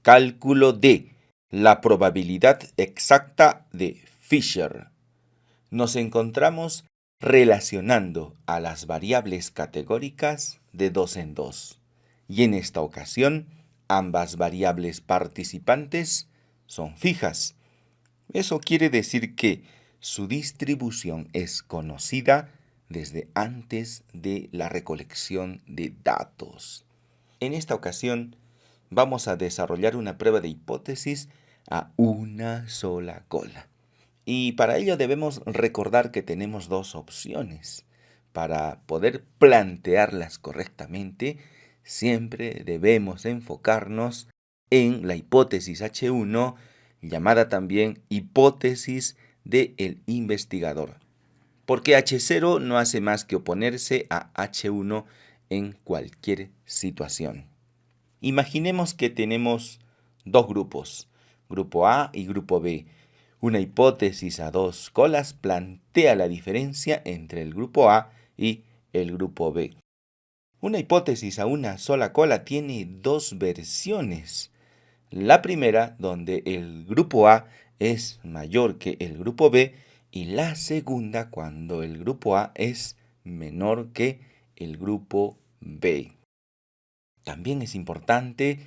Cálculo de la probabilidad exacta de Fisher. Nos encontramos relacionando a las variables categóricas de dos en dos. Y en esta ocasión, ambas variables participantes son fijas. Eso quiere decir que su distribución es conocida desde antes de la recolección de datos. En esta ocasión, vamos a desarrollar una prueba de hipótesis a una sola cola. Y para ello debemos recordar que tenemos dos opciones. Para poder plantearlas correctamente, siempre debemos enfocarnos en la hipótesis H1, llamada también hipótesis del investigador, porque H0 no hace más que oponerse a H1 en cualquier situación. Imaginemos que tenemos dos grupos, grupo A y grupo B. Una hipótesis a dos colas plantea la diferencia entre el grupo A y el grupo B. Una hipótesis a una sola cola tiene dos versiones. La primera, donde el grupo A es mayor que el grupo B, y la segunda, cuando el grupo A es menor que el grupo B. También es importante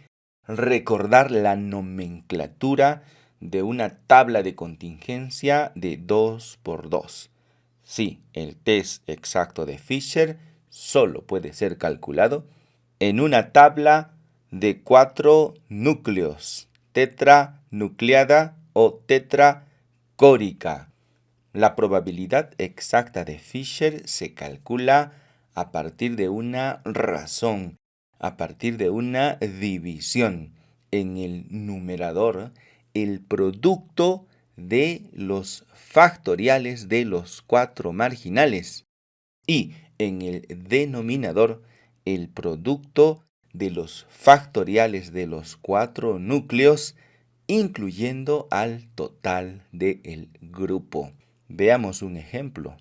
recordar la nomenclatura de una tabla de contingencia de 2 por 2. Sí, el test exacto de Fisher solo puede ser calculado en una tabla de 4 núcleos, tetranucleada o tetracórica. La probabilidad exacta de Fisher se calcula a partir de una razón, a partir de una división. En el numerador, el producto de los factoriales de los 4 marginales, y en el denominador, el producto de los factoriales de los 4 núcleos, incluyendo al total del grupo. Veamos un ejemplo.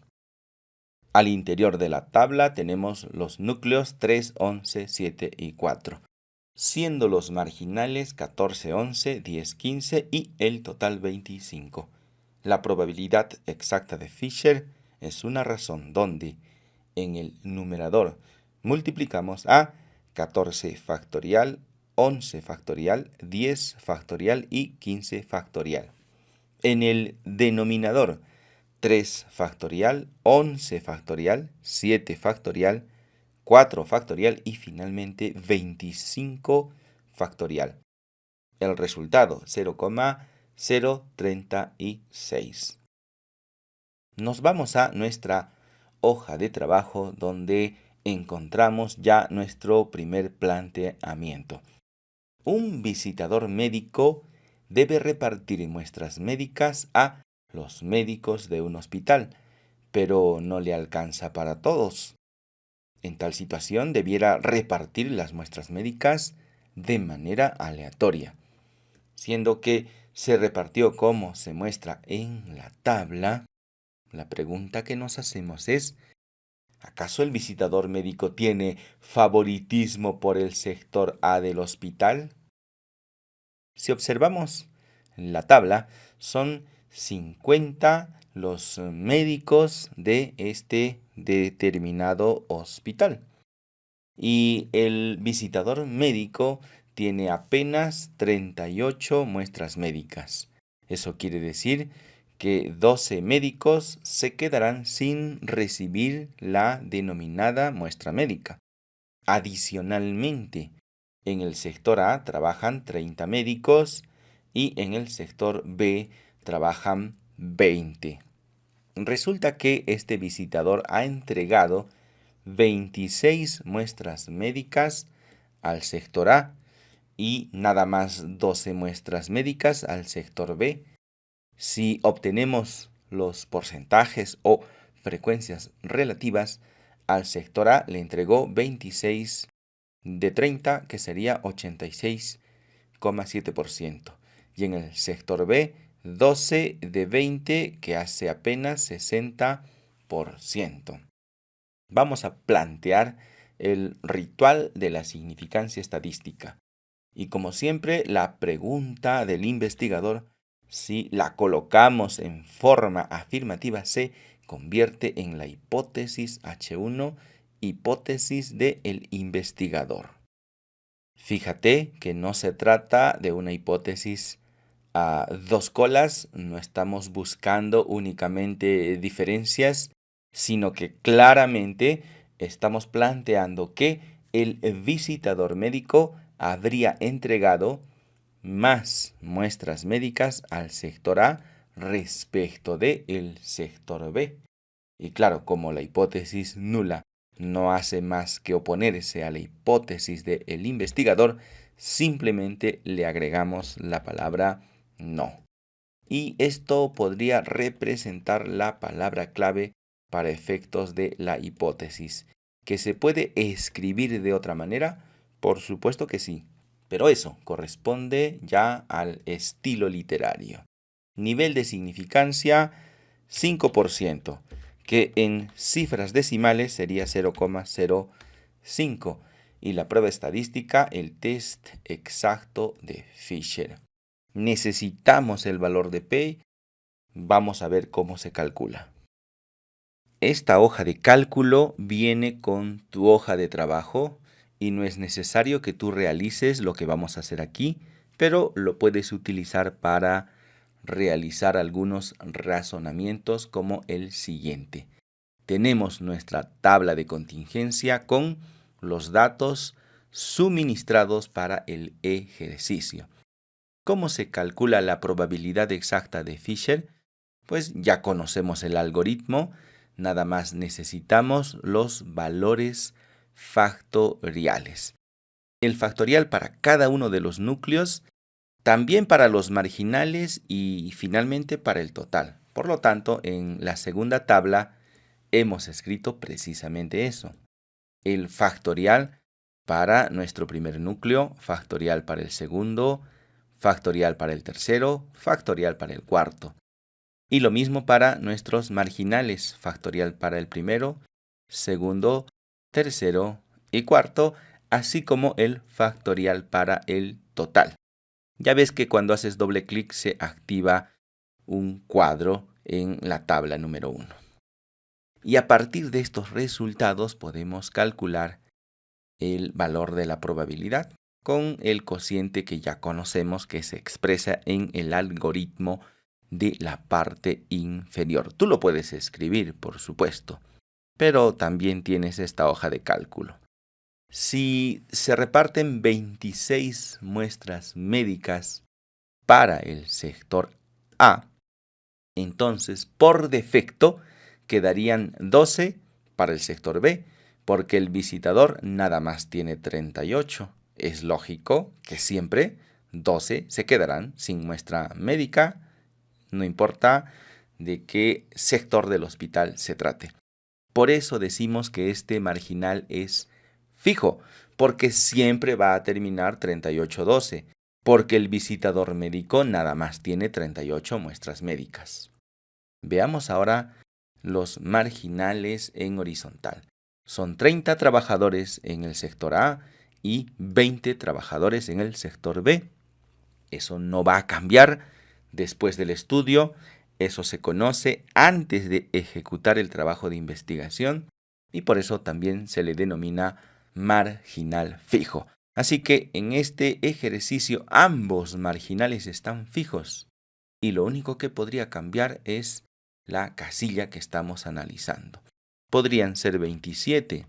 Al interior de la tabla tenemos los núcleos 3, 11, 7 y 4, siendo los marginales 14, 11, 10, 15 y el total 25. La probabilidad exacta de Fisher es una razón donde en el numerador multiplicamos a 14 factorial, 11 factorial, 10 factorial y 15 factorial. En el denominador, 3 factorial, 11 factorial, 7 factorial, 4 factorial y finalmente 25 factorial. El resultado, 0,036. Nos vamos a nuestra hoja de trabajo donde encontramos ya nuestro primer planteamiento. Un visitador médico debe repartir muestras médicas a los médicos de un hospital, pero no le alcanza para todos. En tal situación debiera repartir las muestras médicas de manera aleatoria, siendo que se repartió como se muestra en la tabla. La pregunta que nos hacemos es, ¿acaso el visitador médico tiene favoritismo por el sector A del hospital? Si observamos la tabla, son 50 los médicos de este determinado hospital. Y el visitador médico tiene apenas 38 muestras médicas. Eso quiere decir que 12 médicos se quedarán sin recibir la denominada muestra médica. Adicionalmente, en el sector A trabajan 30 médicos y en el sector B trabajan 20. Resulta que este visitador ha entregado 26 muestras médicas al sector A y nada más 12 muestras médicas al sector B. Si obtenemos los porcentajes o frecuencias relativas, al sector A le entregó 26 de 30, que sería 86,7%. Y en el sector B, 12 de 20, que hace apenas 60%. Vamos a plantear el ritual de la significancia estadística. Y como siempre, la pregunta del investigador, si la colocamos en forma afirmativa, se convierte en la hipótesis H1, hipótesis del investigador. Fíjate que no se trata de una hipótesis a dos colas, no estamos buscando únicamente diferencias, sino que claramente estamos planteando que el visitador médico habría entregado más muestras médicas al sector A respecto del sector B. Y claro, como la hipótesis nula no hace más que oponerse a la hipótesis del investigador, simplemente le agregamos la palabra no. Y esto podría representar la palabra clave para efectos de la hipótesis. ¿Que se puede escribir de otra manera? Por supuesto que sí, pero eso corresponde ya al estilo literario. Nivel de significancia 5%, que en cifras decimales sería 0,05, y la prueba estadística, el test exacto de Fisher. Necesitamos el valor de P. Vamos a ver cómo se calcula. Esta hoja de cálculo viene con tu hoja de trabajo y no es necesario que tú realices lo que vamos a hacer aquí, pero lo puedes utilizar para realizar algunos razonamientos como el siguiente. Tenemos nuestra tabla de contingencia con los datos suministrados para el ejercicio. ¿Cómo se calcula la probabilidad exacta de Fisher? Pues ya conocemos el algoritmo, nada más necesitamos los valores factoriales. El factorial para cada uno de los núcleos, también para los marginales y finalmente para el total. Por lo tanto, en la segunda tabla hemos escrito precisamente eso. El factorial para nuestro primer núcleo, factorial para el segundo, factorial para el tercero, factorial para el cuarto. Y lo mismo para nuestros marginales, factorial para el primero, segundo, tercero y cuarto, así como el factorial para el total. Ya ves que cuando haces doble clic se activa un cuadro en la tabla número 1. Y a partir de estos resultados podemos calcular el valor de la probabilidad con el cociente que ya conocemos que se expresa en el algoritmo de la parte inferior. Tú lo puedes escribir, por supuesto, pero también tienes esta hoja de cálculo. Si se reparten 26 muestras médicas para el sector A, entonces por defecto quedarían 12 para el sector B, porque el visitador nada más tiene 38. Es lógico que siempre 12 se quedarán sin muestra médica, no importa de qué sector del hospital se trate. Por eso decimos que este marginal es fijo, porque siempre va a terminar 38-12, porque el visitador médico nada más tiene 38 muestras médicas. Veamos ahora los marginales en horizontal. Son 30 trabajadores en el sector A y 20 trabajadores en el sector B. Eso no va a cambiar después del estudio. Eso se conoce antes de ejecutar el trabajo de investigación y por eso también se le denomina marginal fijo. Así que en este ejercicio ambos marginales están fijos y lo único que podría cambiar es la casilla que estamos analizando. Podrían ser 27,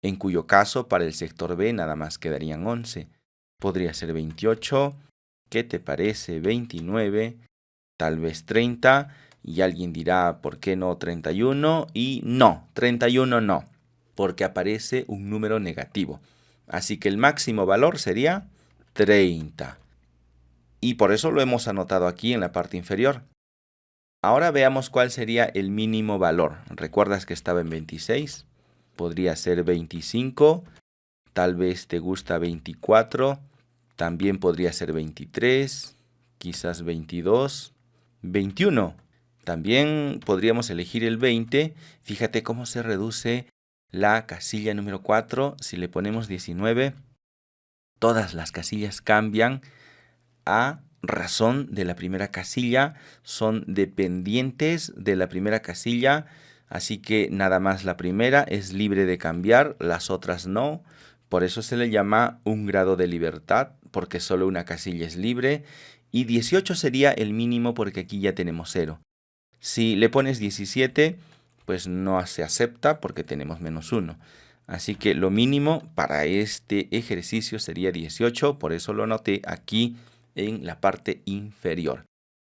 en cuyo caso para el sector B nada más quedarían 11. Podría ser 28, ¿qué te parece? 29, tal vez 30, y alguien dirá, ¿por qué no 31? Y no, 31 no, porque aparece un número negativo. Así que el máximo valor sería 30. Y por eso lo hemos anotado aquí en la parte inferior. Ahora veamos cuál sería el mínimo valor. ¿Recuerdas que estaba en 26? Podría ser 25, tal vez te gusta 24, también podría ser 23, quizás 22, 21. También podríamos elegir el 20. Fíjate cómo se reduce la casilla número 4 si le ponemos 19. Todas las casillas cambian a razón de la primera casilla, son dependientes de la primera casilla, así que nada más la primera es libre de cambiar, las otras no. Por eso se le llama un grado de libertad, porque solo una casilla es libre. Y 18 sería el mínimo porque aquí ya tenemos 0. Si le pones 17, pues no se acepta porque tenemos -1. Así que lo mínimo para este ejercicio sería 18, por eso lo anoté aquí en la parte inferior.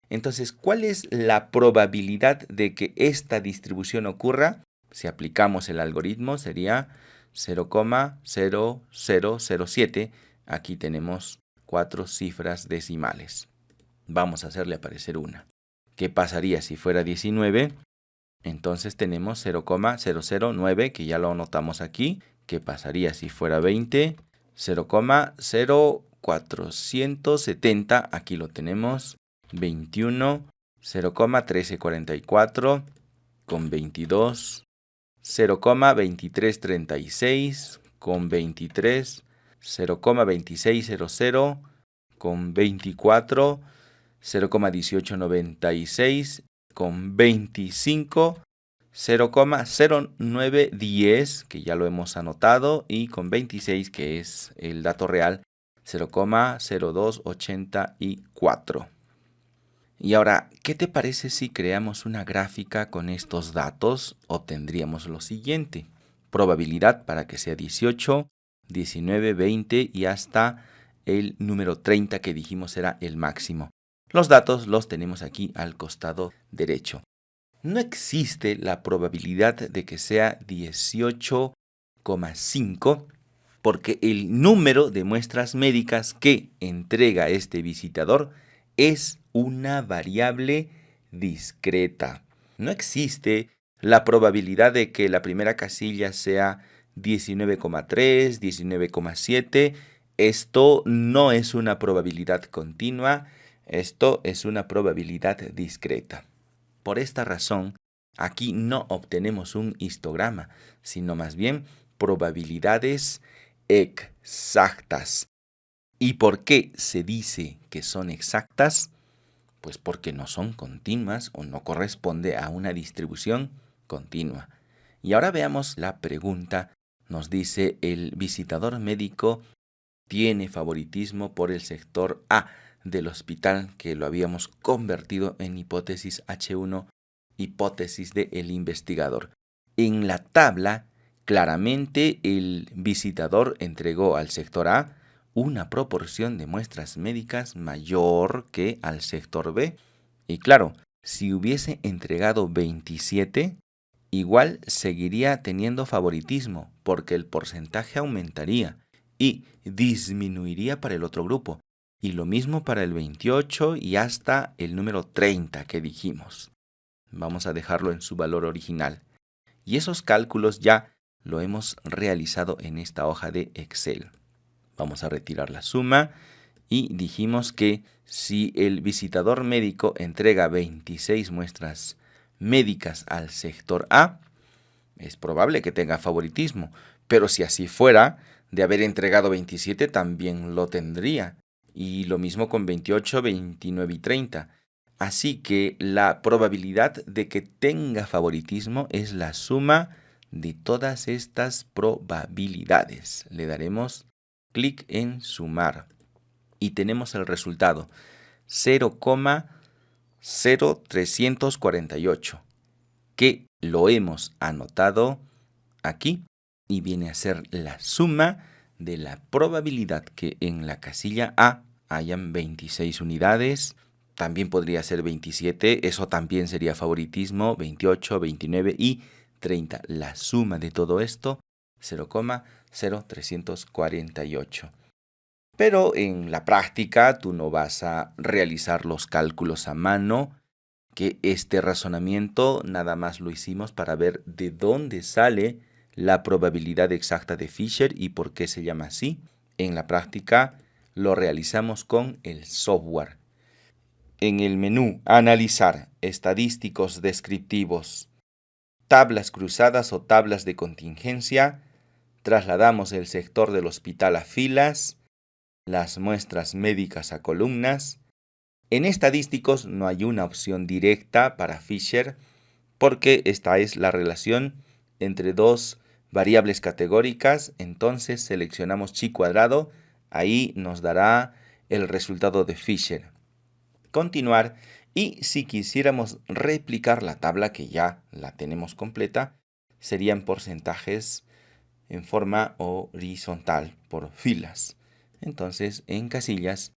Entonces, ¿cuál es la probabilidad de que esta distribución ocurra? Si aplicamos el algoritmo sería 0,0007. Aquí tenemos 4 cifras decimales. Vamos a hacerle aparecer una. ¿Qué pasaría si fuera 19? Entonces tenemos 0,009, que ya lo anotamos aquí. ¿Qué pasaría si fuera 20? 0,0470, aquí lo tenemos. 21, 0,1344 con 22, 0,2336 con 23, 0,2600 con 24, 0,1896 con 25, 0,0910, que ya lo hemos anotado, y con 26, que es el dato real, 0,0284. Y ahora, ¿qué te parece si creamos una gráfica con estos datos? Obtendríamos lo siguiente. Probabilidad para que sea 18, 19, 20 y hasta el número 30 que dijimos era el máximo. Los datos los tenemos aquí al costado derecho. No existe la probabilidad de que sea 18,5 porque el número de muestras médicas que entrega este visitador es una variable discreta. No existe la probabilidad de que la primera casilla sea 19,3, 19,7. Esto no es una probabilidad continua, esto es una probabilidad discreta. Por esta razón, aquí no obtenemos un histograma, sino más bien probabilidades exactas. ¿Y por qué se dice que son exactas? Pues porque no son continuas o no corresponde a una distribución continua. Y ahora veamos la pregunta. Nos dice: el visitador médico tiene favoritismo por el sector A del hospital, que lo habíamos convertido en hipótesis H1, hipótesis del investigador. En la tabla, claramente el visitador entregó al sector A una proporción de muestras médicas mayor que al sector B. Y claro, si hubiese entregado 27, igual seguiría teniendo favoritismo, porque el porcentaje aumentaría y disminuiría para el otro grupo. Y lo mismo para el 28 y hasta el número 30 que dijimos. Vamos a dejarlo en su valor original. Y esos cálculos ya lo hemos realizado en esta hoja de Excel. Vamos a retirar la suma y dijimos que si el visitador médico entrega 26 muestras médicas al sector A, es probable que tenga favoritismo, pero si así fuera, de haber entregado 27 también lo tendría. Y lo mismo con 28, 29 y 30. Así que la probabilidad de que tenga favoritismo es la suma de todas estas probabilidades. Le daremos clic en sumar y tenemos el resultado: 0,0348, que lo hemos anotado aquí y viene a ser la suma de la probabilidad que en la casilla A hayan 26 unidades. También podría ser 27, eso también sería favoritismo, 28, 29 y 30. La suma de todo esto, 0,0348. Pero en la práctica tú no vas a realizar los cálculos a mano, que este razonamiento nada más lo hicimos para ver de dónde sale la probabilidad exacta de Fisher y por qué se llama así. En la práctica lo realizamos con el software. En el menú Analizar, Estadísticos Descriptivos, Tablas cruzadas o tablas de contingencia, trasladamos el sector del hospital a filas las muestras médicas a columnas. En estadísticos no hay una opción directa para Fisher porque esta es la relación entre dos variables categóricas. Entonces seleccionamos chi cuadrado, ahí nos dará el resultado de Fisher. Continuar, y si quisiéramos replicar la tabla que ya la tenemos completa, serían porcentajes en forma horizontal por filas. Entonces en casillas,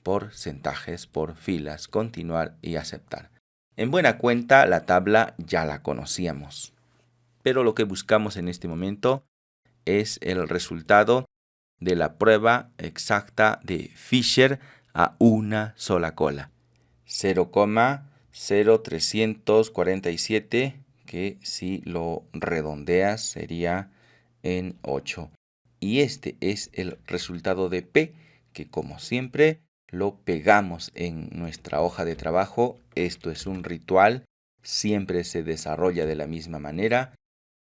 porcentajes por filas, continuar y aceptar. En buena cuenta la tabla ya la conocíamos, pero lo que buscamos en este momento es el resultado de la prueba exacta de Fisher a una sola cola. 0,0347, que si lo redondeas sería en 8. Y este es el resultado de P, que como siempre lo pegamos en nuestra hoja de trabajo. Esto es un ritual, siempre se desarrolla de la misma manera.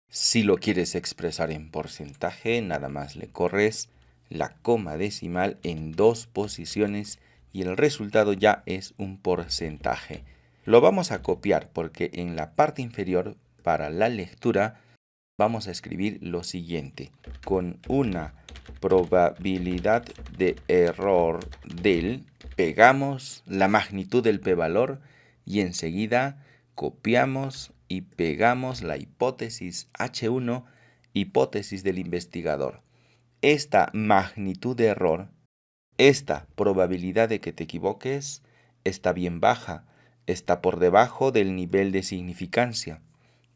Si lo quieres expresar en porcentaje, nada más le corres la coma decimal en 2 posiciones y el resultado ya es un porcentaje. Lo vamos a copiar porque en la parte inferior, para la lectura, vamos a escribir lo siguiente: con una probabilidad de error del, pegamos la magnitud del p-valor y enseguida copiamos y pegamos la hipótesis H1, hipótesis del investigador. Esta magnitud de error, esta probabilidad de que te equivoques, está bien baja, está por debajo del nivel de significancia.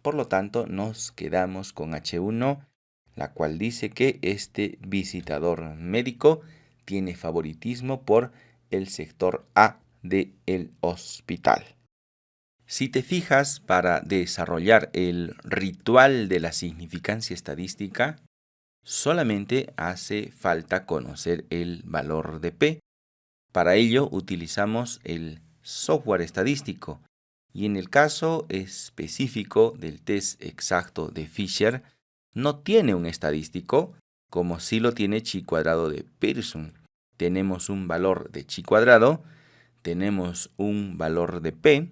Por lo tanto, nos quedamos con H1, la cual dice que este visitador médico tiene favoritismo por el sector A del hospital. Si te fijas, para desarrollar el ritual de la significancia estadística, solamente hace falta conocer el valor de P. Para ello utilizamos el software estadístico y en el caso específico del test exacto de Fisher no tiene un estadístico como sí lo tiene chi cuadrado de Pearson. Tenemos un valor de chi cuadrado, tenemos un valor de P,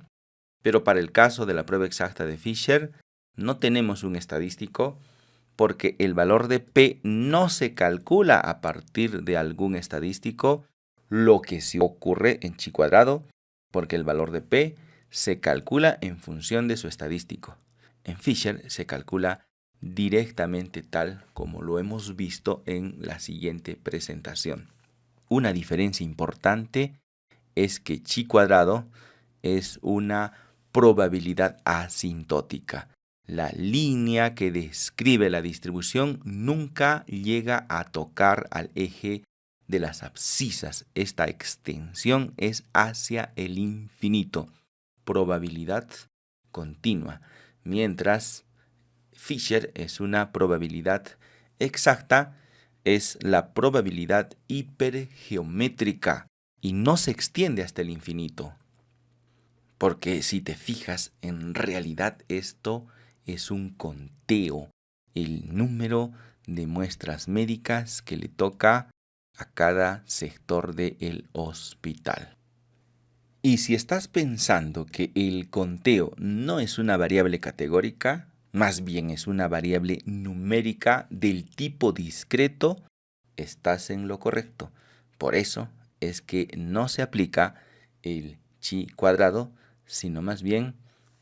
pero para el caso de la prueba exacta de Fisher no tenemos un estadístico porque el valor de P no se calcula a partir de algún estadístico, lo que sí ocurre en chi cuadrado, porque el valor de P se calcula en función de su estadístico. En Fisher se calcula directamente tal como lo hemos visto en la siguiente presentación. Una diferencia importante es que chi cuadrado es una probabilidad asintótica. La línea que describe la distribución nunca llega a tocar al eje de las abscisas. Esta extensión es hacia el infinito. Probabilidad continua. Mientras Fisher es una probabilidad exacta, es la probabilidad hipergeométrica y no se extiende hasta el infinito. Porque si te fijas, en realidad esto es un conteo, el número de muestras médicas que le toca a cada sector del hospital. Y si estás pensando que el conteo no es una variable categórica, más bien es una variable numérica del tipo discreto, estás en lo correcto. Por eso es que no se aplica el chi cuadrado, sino más bien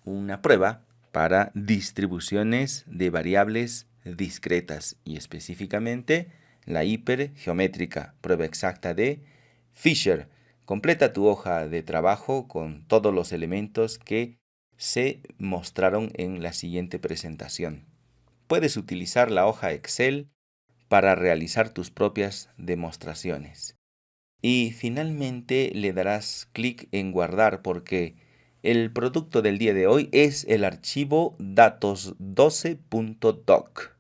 una prueba para distribuciones de variables discretas y específicamente la hipergeométrica, prueba exacta de Fisher. Completa tu hoja de trabajo con todos los elementos que se mostraron en la siguiente presentación. Puedes utilizar la hoja Excel para realizar tus propias demostraciones. Y finalmente le darás clic en guardar porque el producto del día de hoy es el archivo datos12.doc.